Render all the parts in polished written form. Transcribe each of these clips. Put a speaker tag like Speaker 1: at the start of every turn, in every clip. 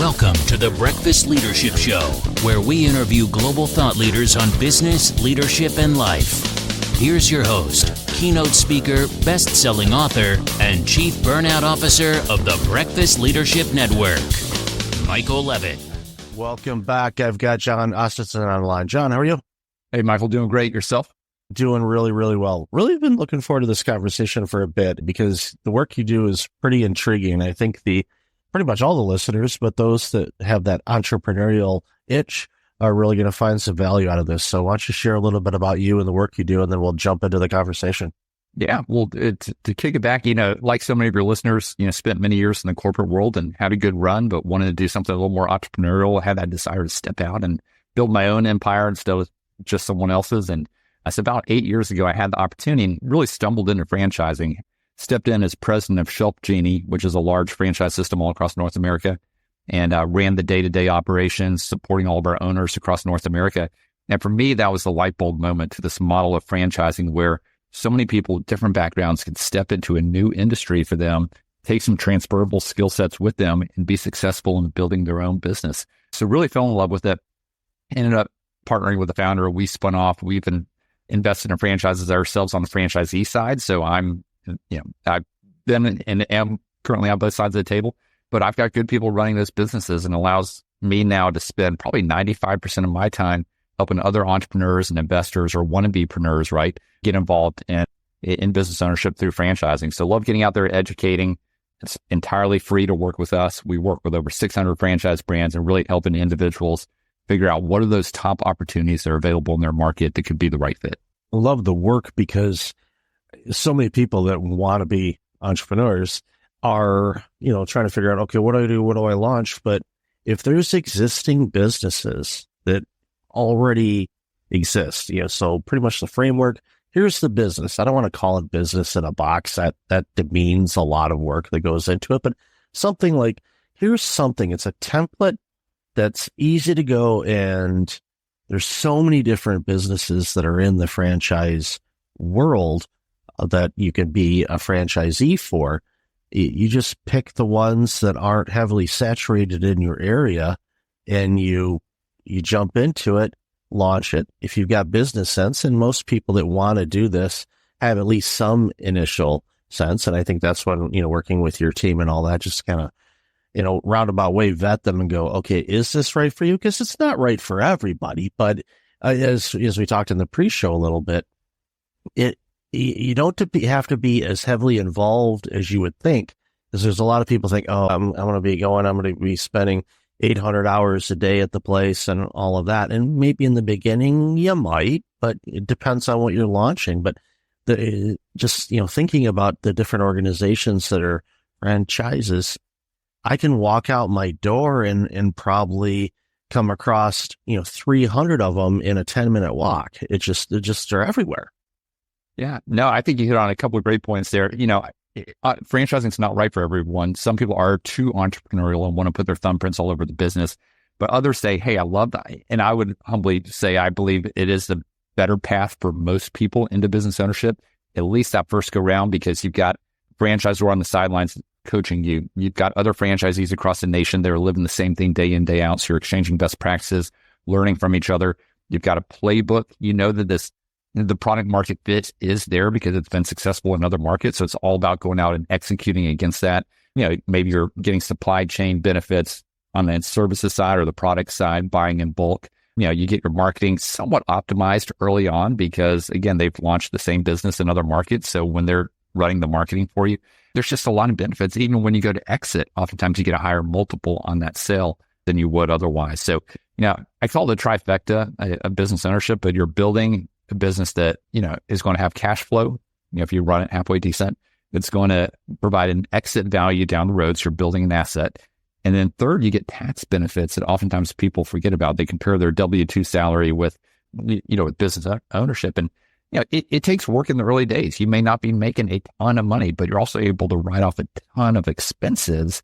Speaker 1: Welcome to the Breakfast Leadership Show, where we interview global thought leaders on business, leadership, and life. Here's your host, keynote speaker, best-selling author, and chief burnout officer of the Breakfast Leadership Network, Michael Levitt.
Speaker 2: Welcome back. I've got Jon Ostenson on the line. Jon, how are you?
Speaker 3: Hey, Michael, doing great. Yourself?
Speaker 2: Doing really, really well. Really been looking forward to this conversation for a bit because the work you do is pretty intriguing. I think pretty much all the listeners, but those that have that entrepreneurial itch are really going to find some value out of this. So why don't you share a little bit about you and the work you do, and then we'll jump into the conversation.
Speaker 3: Yeah, well, to kick it back, like so many of your listeners, spent many years in the corporate world and had a good run, but wanted to do something a little more entrepreneurial. I had that desire to step out and build my own empire instead of just someone else's. And that's about 8 years ago, I had the opportunity and really stumbled into franchising. Stepped in as president of ShelfGenie, which is a large franchise system all across North America, and ran the day-to-day operations, supporting all of our owners across North America. And for me, that was the light bulb moment to this model of franchising where so many people with different backgrounds could step into a new industry for them, take some transferable skill sets with them, and be successful in building their own business. So really fell in love with it. Ended up partnering with the founder. We spun off. We've invested in franchises ourselves on the franchisee side. So I've been and am currently on both sides of the table, but I've got good people running those businesses, and allows me now to spend probably 95% of my time helping other entrepreneurs and investors or wannabe-preneurs, right, get involved in business ownership through franchising. So love getting out there, educating. It's entirely free to work with us. We work with over 600 franchise brands and really helping individuals figure out what are those top opportunities that are available in their market that could be the right fit.
Speaker 2: I love the work because so many people that want to be entrepreneurs are, trying to figure out, okay, what do I do? What do I launch? But if there's existing businesses that already exist, so pretty much the framework, here's the business. I don't want to call it business in a box. That demeans a lot of work that goes into it, but something like, here's something, it's a template that's easy to go. And there's so many different businesses that are in the franchise world that you can be a franchisee for. You just pick the ones that aren't heavily saturated in your area, and you jump into it, launch it. If you've got business sense, and most people that want to do this have at least some initial sense. And I think that's when, working with your team and all that, just kind of, roundabout way vet them and go, okay, is this right for you? Because it's not right for everybody. But as we talked in the pre-show a little bit, you don't have to be as heavily involved as you would think, because there's a lot of people think, oh, I'm going to be spending 800 hours a day at the place and all of that. And maybe in the beginning you might, but it depends on what you're launching. But thinking about the different organizations that are franchises, I can walk out my door and probably come across, 300 of them in a 10-minute walk. They're everywhere.
Speaker 3: Yeah, no, I think you hit on a couple of great points there. Franchising is not right for everyone. Some people are too entrepreneurial and want to put their thumbprints all over the business, but others say, hey, I love that. And I would humbly say, I believe it is the better path for most people into business ownership, at least that first go round, because you've got franchisor on the sidelines coaching you. You've got other franchisees across the nation that are living the same thing day in, day out. So you're exchanging best practices, learning from each other. You've got a playbook. That the product market fit is there because it's been successful in other markets. So it's all about going out and executing against that. Maybe you're getting supply chain benefits on the services side or the product side, buying in bulk. You get your marketing somewhat optimized early on because, again, they've launched the same business in other markets. So when they're running the marketing for you, there's just a lot of benefits. Even when you go to exit, oftentimes you get a higher multiple on that sale than you would otherwise. So, I call it a trifecta, a business ownership, but you're building a business that, is going to have cash flow. If you run it halfway decent, it's going to provide an exit value down the road. So you're building an asset. And then third, you get tax benefits that oftentimes people forget about. They compare their W-2 salary with business ownership. And, it takes work in the early days. You may not be making a ton of money, but you're also able to write off a ton of expenses.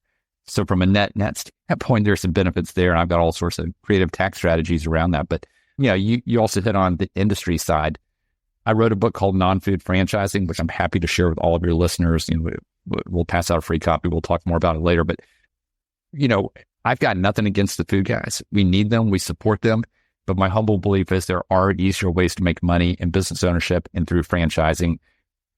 Speaker 3: So from a net standpoint, there's some benefits there. And I've got all sorts of creative tax strategies around that. But you also hit on the industry side. I wrote a book called Non-Food Franchising, which I'm happy to share with all of your listeners. We'll pass out a free copy. We'll talk more about it later. But, I've got nothing against the food guys. We need them. We support them. But my humble belief is there are easier ways to make money in business ownership and through franchising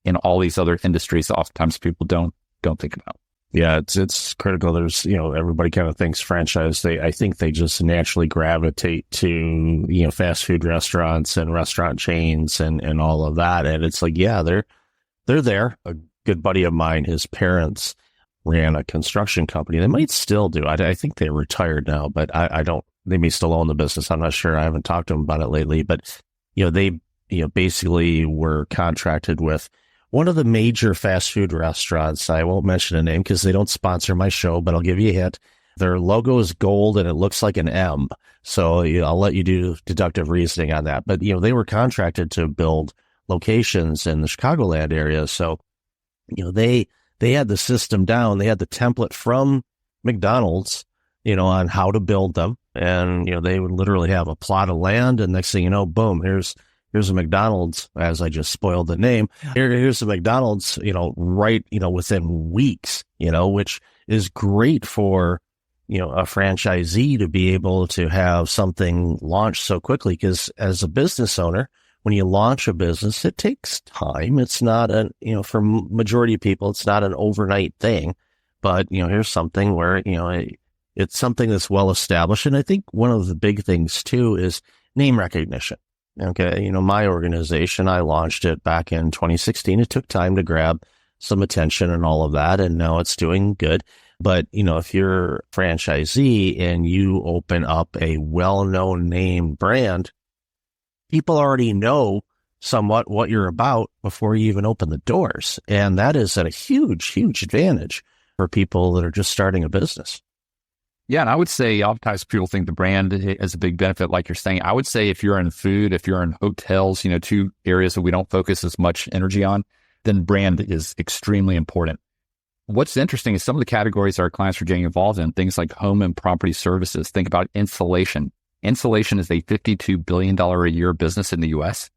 Speaker 3: in all these other industries that oftentimes people don't think about.
Speaker 2: Yeah, it's critical. There's, everybody kind of thinks franchise. I think they just naturally gravitate to, fast food restaurants and restaurant chains and all of that. And it's like, yeah, they're there. A good buddy of mine, his parents ran a construction company. They might still do. I think they're retired now, but I don't, they may still own the business. I'm not sure. I haven't talked to them about it lately, but, they, basically were contracted with one of the major fast food restaurants. I won't mention a name because they don't sponsor my show, but I'll give you a hint. Their logo is gold and it looks like an M. So I'll let you do deductive reasoning on that. But, they were contracted to build locations in the Chicagoland area. So, they had the system down. They had the template from McDonald's, on how to build them. And, they would literally have a plot of land. And next thing you know, boom, here's a McDonald's, as I just spoiled the name. Here's a McDonald's, right, within weeks, which is great for, a franchisee to be able to have something launched so quickly. Because as a business owner, when you launch a business, it takes time. It's not for majority of people, it's not an overnight thing. But, here's something where, it's something that's well established. And I think one of the big things too is name recognition. Okay. My organization, I launched it back in 2016. It took time to grab some attention and all of that. And now it's doing good. But, if you're a franchisee and you open up a well-known name brand, people already know somewhat what you're about before you even open the doors. And that is a huge, huge advantage for people that are just starting a business.
Speaker 3: Yeah, and I would say oftentimes people think the brand is a big benefit, like you're saying. I would say if you're in food, if you're in hotels, two areas that we don't focus as much energy on, then brand is extremely important. What's interesting is some of the categories our clients are getting involved in, things like home and property services. Think about insulation. Insulation is a $52 billion a year business in the U.S.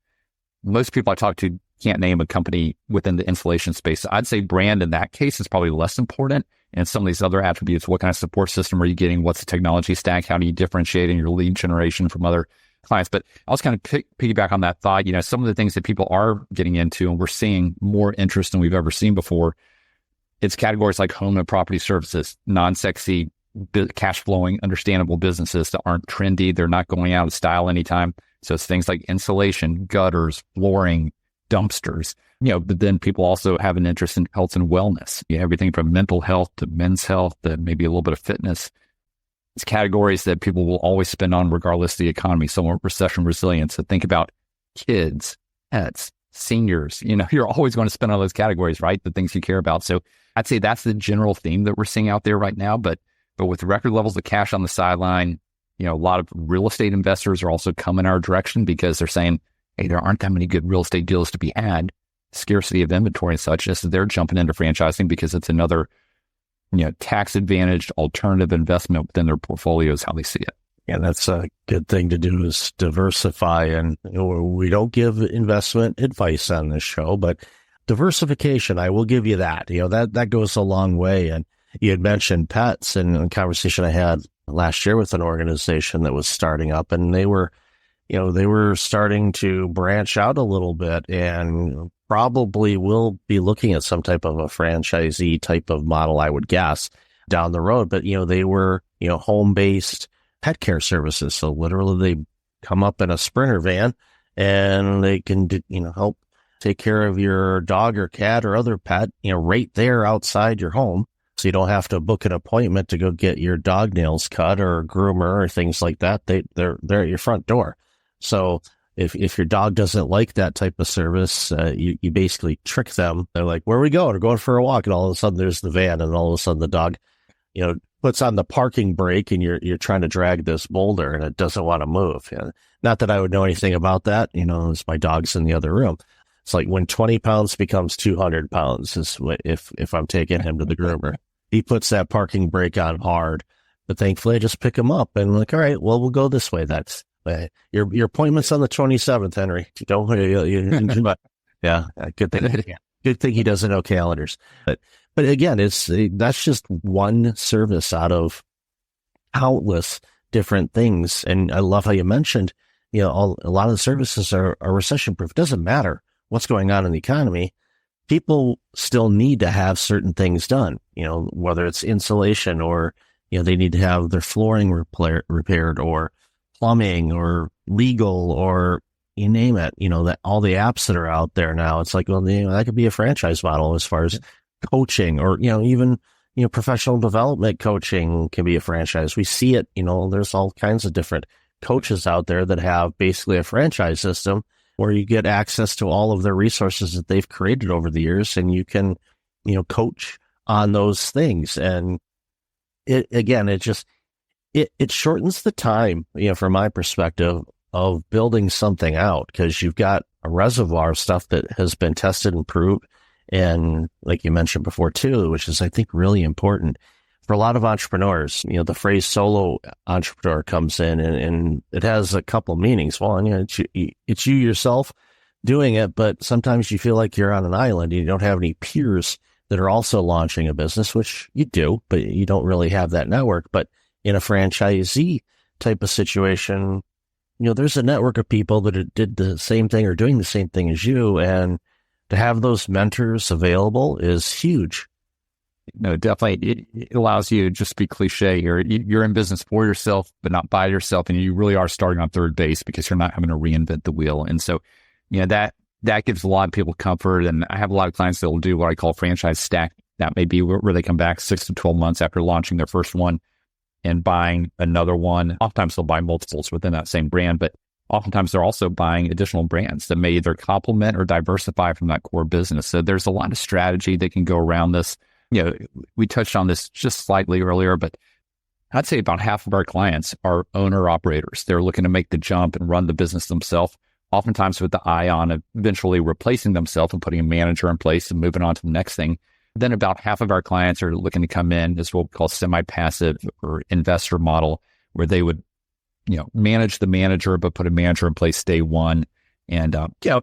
Speaker 3: Most people I talk to can't name a company within the insulation space. So I'd say brand in that case is probably less important. And some of these other attributes, what kind of support system are you getting? What's the technology stack? How do you differentiate in your lead generation from other clients? But I was kind of piggyback on that thought. Some of the things that people are getting into, and we're seeing more interest than we've ever seen before, it's categories like home and property services, non-sexy, cash flowing, understandable businesses that aren't trendy. They're not going out of style anytime. So it's things like insulation, gutters, flooring, dumpsters. But then people also have an interest in health and wellness. Everything from mental health to men's health to maybe a little bit of fitness. It's categories that people will always spend on regardless of the economy, somewhat recession resilient. So think about kids, pets, seniors. You're always going to spend on those categories, right? The things you care about. So I'd say that's the general theme that we're seeing out there right now. But with record levels of cash on the sideline, a lot of real estate investors are also coming our direction because they're saying, hey, there aren't that many good real estate deals to be had. Scarcity of inventory and such, just that they're jumping into franchising because it's another, tax advantaged alternative investment within their portfolios, how they see it.
Speaker 2: Yeah, that's a good thing to do is diversify. And we don't give investment advice on this show, but diversification, I will give you that. That goes a long way. And you had mentioned pets, and a conversation I had last year with an organization that was starting up, and they were starting to branch out a little bit and probably will be looking at some type of a franchisee type of model, I would guess, down the road. But, they were, home-based pet care services. So literally they come up in a Sprinter van and they can, help take care of your dog or cat or other pet, right there outside your home. So you don't have to book an appointment to go get your dog nails cut or a groomer or things like that. They're at your front door. So if your dog doesn't like that type of service, you basically trick them. They're like, where are we going? We're going for a walk. And all of a sudden there's the van, and all of a sudden the dog, puts on the parking brake, and you're trying to drag this boulder and it doesn't want to move. Not that I would know anything about that. It's my dog's in the other room. It's like when 20 pounds becomes 200 pounds is what, if I'm taking him to the groomer, he puts that parking brake on hard, but thankfully I just pick him up and I'm like, all right, well, we'll go this way. That's your appointment's on the 27th, Henry. Don't but yeah, good thing he doesn't know calendars. But again, that's just one service out of countless different things. And I love how you mentioned, a lot of the services are recession proof. It doesn't matter what's going on in the economy. People still need to have certain things done, whether it's insulation or, they need to have their flooring repaired or plumbing or legal or you name it, that all the apps that are out there now, it's like, well, that could be a franchise model as far as coaching or, even, professional development coaching can be a franchise. We see it, there's all kinds of different coaches out there that have basically a franchise system where you get access to all of their resources that they've created over the years and you can, coach on those things. And it shortens the time, from my perspective of building something out because you've got a reservoir of stuff that has been tested and proved. And like you mentioned before too, which is, I think, really important for a lot of entrepreneurs, the phrase solo entrepreneur comes in and it has a couple meanings. One, it's you yourself doing it, but sometimes you feel like you're on an island and you don't have any peers that are also launching a business, which you do, but you don't really have that network. But in a franchisee type of situation, there's a network of people that did the same thing or doing the same thing as you. And to have those mentors available is huge.
Speaker 3: No, definitely. It allows you to just be cliche here. You're in business for yourself, but not by yourself. And you really are starting on third base because you're not having to reinvent the wheel. And so, that gives a lot of people comfort. And I have a lot of clients that will do what I call franchise stack. That may be where they come back 6 to 12 months after launching their first one and buying another one. Oftentimes they'll buy multiples within that same brand, but oftentimes they're also buying additional brands that may either complement or diversify from that core business. So there's a lot of strategy that can go around this. We touched on this just slightly earlier, but I'd say about half of our clients are owner operators. They're looking to make the jump and run the business themselves, oftentimes with the eye on eventually replacing themselves and putting a manager in place and moving on to the next thing. Then about half of our clients are looking to come in as what we call semi-passive or investor model, where they would, manage the manager, but put a manager in place day one. And,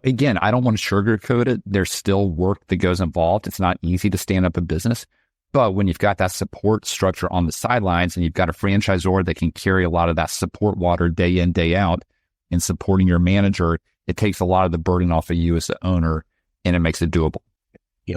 Speaker 3: again, I don't want to sugarcoat it. There's still work that goes involved. It's not easy to stand up a business, but when you've got that support structure on the sidelines and you've got a franchisor that can carry a lot of that support water day in, day out in supporting your manager, it takes a lot of the burden off of you as the owner and it makes it doable.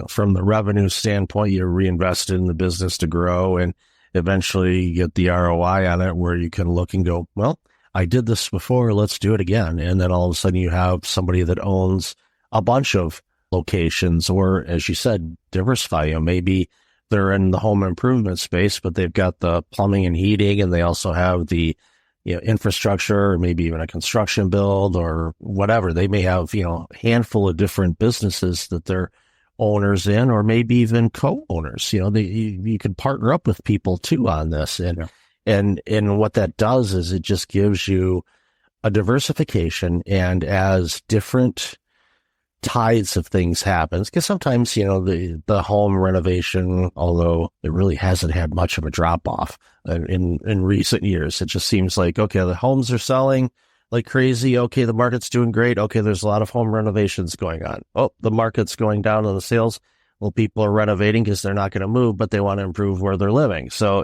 Speaker 2: From the revenue standpoint, you're reinvested in the business to grow and eventually you get the ROI on it where you can look and go, well, I did this before, let's do it again. And then all of a sudden you have somebody that owns a bunch of locations or, as you said, diversify. Maybe they're in the home improvement space, but they've got the plumbing and heating and they also have the infrastructure or maybe even a construction build or whatever. They may have, a handful of different businesses that they're owners in, or maybe even co-owners. You can partner up with people too on this. And what that does is it just gives you a diversification. And as different tides of things happens, because sometimes, the home renovation, although it really hasn't had much of a drop off in recent years, it just seems like, okay, the homes are selling like crazy. Okay, the market's doing great. Okay, there's a lot of home renovations going on. Oh, the market's going down on the sales. Well, people are renovating because they're not going to move, but they want to improve where they're living. So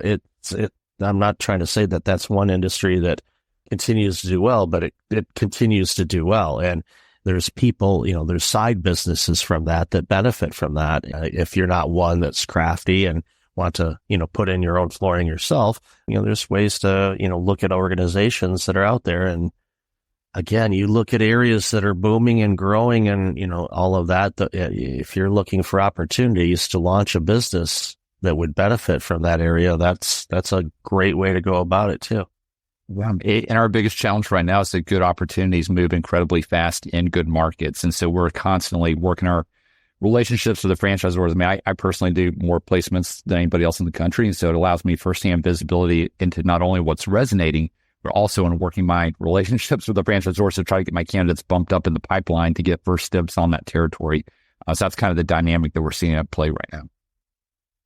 Speaker 2: I'm not trying to say that that's one industry that continues to do well, but it continues to do well. And there's people, there's side businesses from that benefit from that. If you're not one that's crafty and want to, put in your own flooring yourself, there's ways to, look at organizations that are out there. And again, you look at areas that are booming and growing and, all of that. If you're looking for opportunities to launch a business that would benefit from that area, that's a great way to go about it too.
Speaker 3: Yeah. And our biggest challenge right now is that good opportunities move incredibly fast in good markets. And so we're constantly working our relationships with the franchisors. I mean, I personally do more placements than anybody else in the country. And so it allows me firsthand visibility into not only what's resonating, but also in working my relationships with the franchisors to try to get my candidates bumped up in the pipeline to get first dibs on that territory. So that's kind of the dynamic that we're seeing at play right now.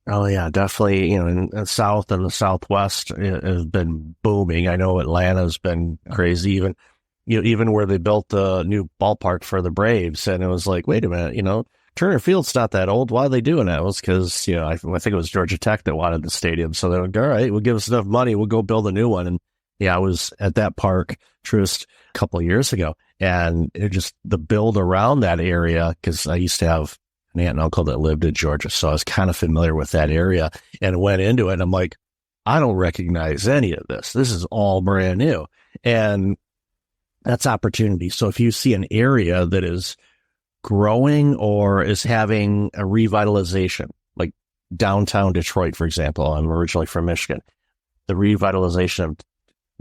Speaker 2: Oh yeah, definitely. In the South and the Southwest it has been booming. I know Atlanta's been crazy, even where they built the new ballpark for the Braves. And it was like, wait a minute, Turner Field's not that old. Why are they doing that? It was because, I think it was Georgia Tech that wanted the stadium. So they went, all right, we'll give us enough money. We'll go build a new one. And I was at that park, Trist, a couple of years ago. And it just the build around that area, because I used to have an aunt and uncle that lived in Georgia. So I was kind of familiar with that area and went into it. And I'm like, I don't recognize any of this. This is all brand new. And that's opportunity. So if you see an area that is growing or is having a revitalization, like downtown Detroit, for example, I'm originally from Michigan. The revitalization of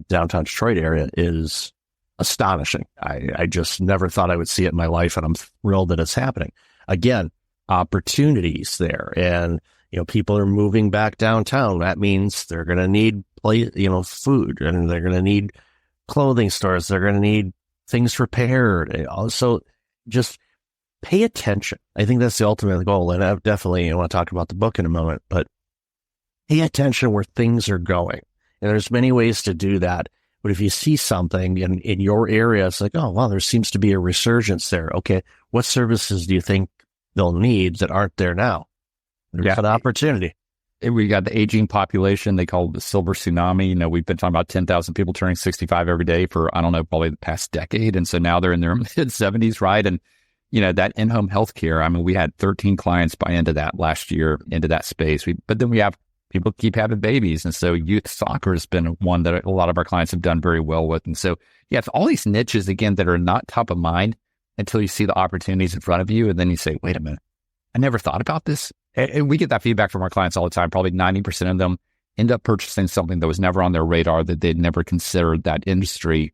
Speaker 2: downtown Detroit area is astonishing. I just never thought I would see it in my life, and I'm thrilled that it's happening. Again, opportunities there, and people are moving back downtown. That means they're going to need food, and they're going to need clothing stores. They're going to need things repaired. Also, just pay attention. I think that's the ultimate goal. And I definitely want to talk about the book in a moment, but pay attention where things are going. And there's many ways to do that. But if you see something in your area, it's like, oh, wow, there seems to be a resurgence there. Okay, what services do you think they'll need that aren't there now? There's an opportunity.
Speaker 3: We got the aging population. They call it the silver tsunami. We've been talking about 10,000 people turning 65 every day for, I don't know, probably the past decade. And so now they're in their mid 70s, right? And, that in-home healthcare, I mean, we had 13 clients buy into that last year, into that space. But then we have people keep having babies. And so youth soccer has been one that a lot of our clients have done very well with. And so, it's all these niches, again, that are not top of mind until you see the opportunities in front of you. And then you say, wait a minute, I never thought about this. And we get that feedback from our clients all the time. Probably 90% of them end up purchasing something that was never on their radar, that they'd never considered that industry.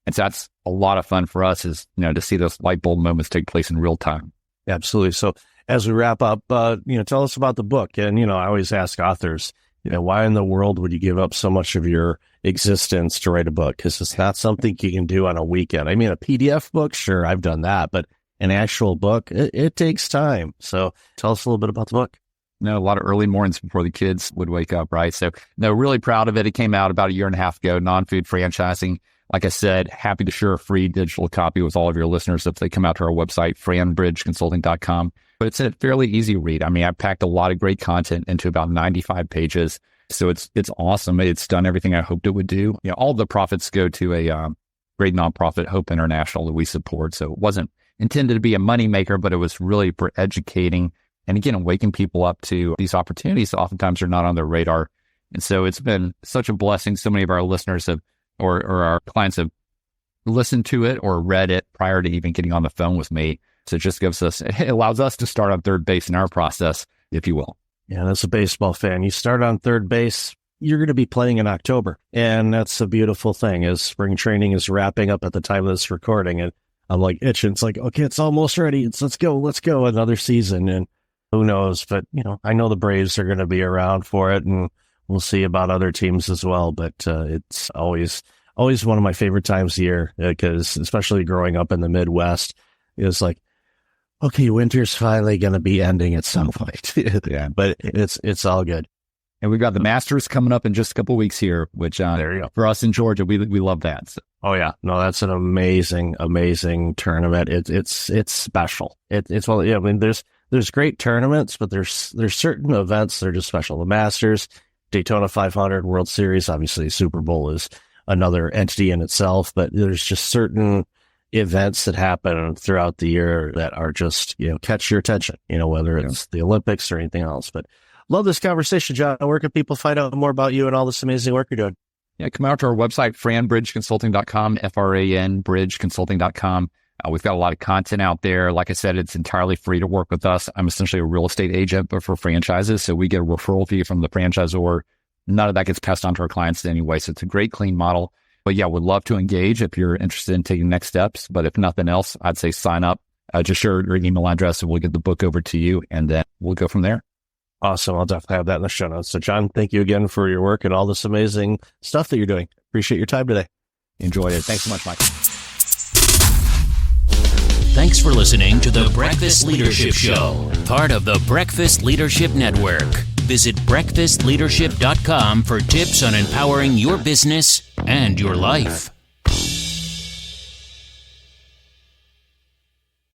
Speaker 3: And so that's a lot of fun for us, is, to see those light bulb moments take place in real time.
Speaker 2: Absolutely. So as we wrap up, tell us about the book. And, I always ask authors, why in the world would you give up so much of your existence to write a book? Because it's not something you can do on a weekend. I mean, a PDF book, sure, I've done that, but an actual book, it takes time. So tell us a little bit about the book.
Speaker 3: A lot of early mornings before the kids would wake up, right? So, really proud of it. It came out about a year and a half ago, non-food franchising. Like I said, happy to share a free digital copy with all of your listeners if they come out to our website, franbridgeconsulting.com. But it's a fairly easy read. I mean, I've packed a lot of great content into about 95 pages. So it's awesome. It's done everything I hoped it would do. All the profits go to a great nonprofit, Hope International, that we support. So it wasn't intended to be a moneymaker, but it was really for educating and, again, waking people up to these opportunities that oftentimes are not on their radar. And so it's been such a blessing. So many of our listeners have, or our clients have listened to it or read it prior to even getting on the phone with me. So it allows us to start on third base in our process, if you will.
Speaker 2: Yeah, that's a baseball fan. You start on third base, you're going to be playing in October. And that's a beautiful thing, as spring training is wrapping up at the time of this recording. And I'm like itching. It's like, okay, it's almost ready. Let's go another season. And who knows? But, I know the Braves are going to be around for it, and we'll see about other teams as well. But it's always one of my favorite times of year, because especially growing up in the Midwest, it's like, okay, winter's finally going to be ending at some point. Yeah, but it's all good.
Speaker 3: And we've got the Masters coming up in just a couple of weeks here, which there you go. For us in Georgia, we love that. So.
Speaker 2: Oh yeah, no, that's an amazing tournament. It's special. It's well, yeah. I mean, there's great tournaments, but there's certain events that are just special. The Masters, Daytona 500, World Series, obviously Super Bowl is another entity in itself, but there's just certain events that happen throughout the year that are just, catch your attention, whether it's the Olympics or anything else. But love this conversation, John. Where can people find out more about you and all this amazing work you're doing?
Speaker 3: Yeah, come out to our website, franbridgeconsulting.com, FRAN, bridgeconsulting.com. We've got a lot of content out there. Like I said, it's entirely free to work with us. I'm essentially a real estate agent, but for franchises. So we get a referral fee from the franchisor. None of that gets passed on to our clients anyway. So it's a great, clean model. But yeah, would love to engage if you're interested in taking next steps. But if nothing else, I'd say sign up. Just share your email address and we'll get the book over to you, and then we'll go from there.
Speaker 2: Awesome. I'll definitely have that in the show notes. So John, thank you again for your work and all this amazing stuff that you're doing. Appreciate your time today.
Speaker 3: Enjoyed it. Thanks so much, Mike.
Speaker 1: Thanks for listening to the Breakfast Leadership Show, part of the Breakfast Leadership Network. Visit breakfastleadership.com for tips on empowering your business and your life.